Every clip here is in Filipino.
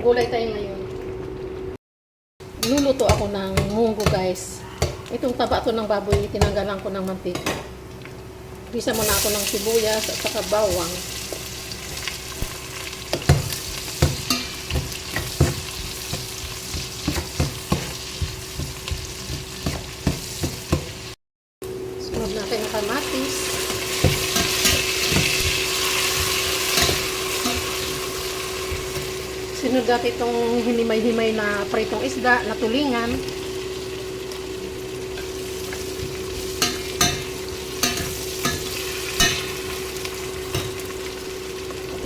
gulay tayo ngayon. Luluto ako ng munggo, guys. Itong taba to ng baboy, tinanggalan ko ng mantika. Bisa muna ako ng sibuyas at saka bawang. Sunod natin ang kamatis. Sunod natin itong hinimay-himay na pritong isda na tulingan.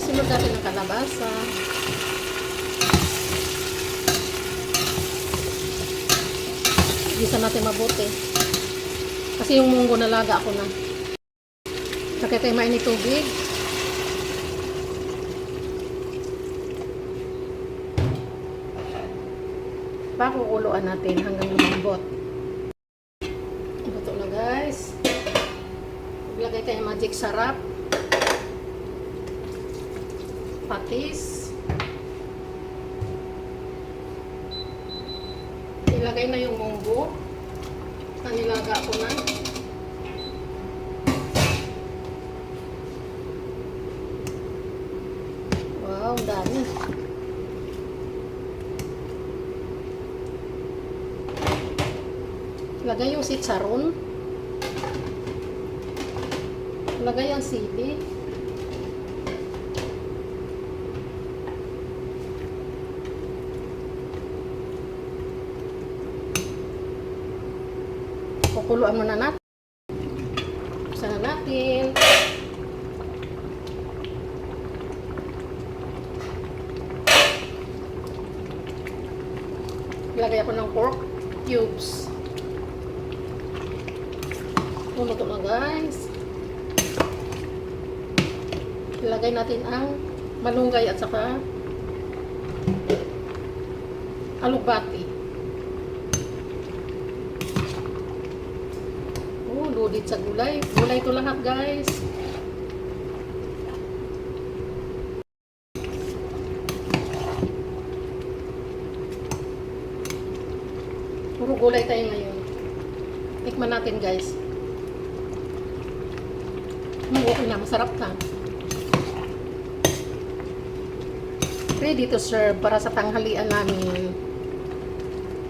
Sunod natin ang kalabasa. Gisa natin mabuti. Kasi yung munggo nalaga ako na. Sakit tayo mainit tubig. Pakukuluan natin hanggang lumambot. Ito na, guys. Ilagay tayo magic sarap. Patis. Ilagay na yung munggo. Nilaga ko na. Wow, dami. Ilagay yung chicharon. Ilagay ang sili. Kukuluan muna natin. Buksan na natin. Ilagay ako ng pork cubes. Luluto na, guys. Ilagay natin ang malunggay at saka alubati. Loaded sa gulay. Gulay ito lahat, guys. Puro gulay tayo ngayon. Tikman natin, guys. Okay na, masarap na. Ready to serve para sa tanghalian namin.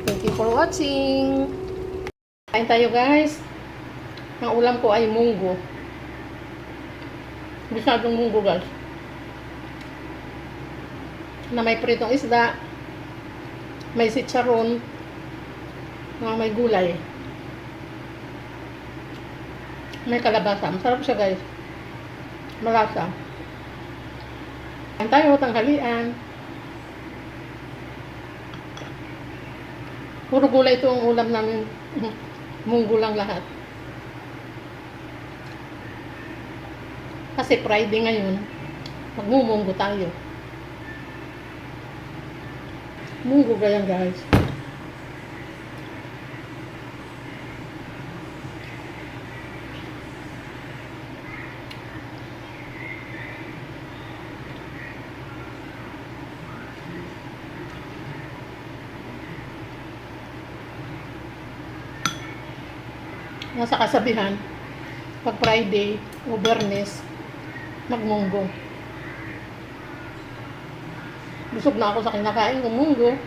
Thank you for watching. Kain tayo, guys. Ang ulam ko ay munggo. Bisadong munggo, guys. Na may pritong isda. May chicharon. Na may gulay. May kalabasa. Masarap siya, guys. Malasa. Kain tayo, tanghalian. Puro gulay ito ang ulam namin. Munggo lang lahat. Kasi Friday ngayon, magmumunggo tayo. Munggo ganyan, guys. Nasa kasabihan, pag Friday o Biyernes, magmunggo. Busog na ako sa kinakain ng munggo.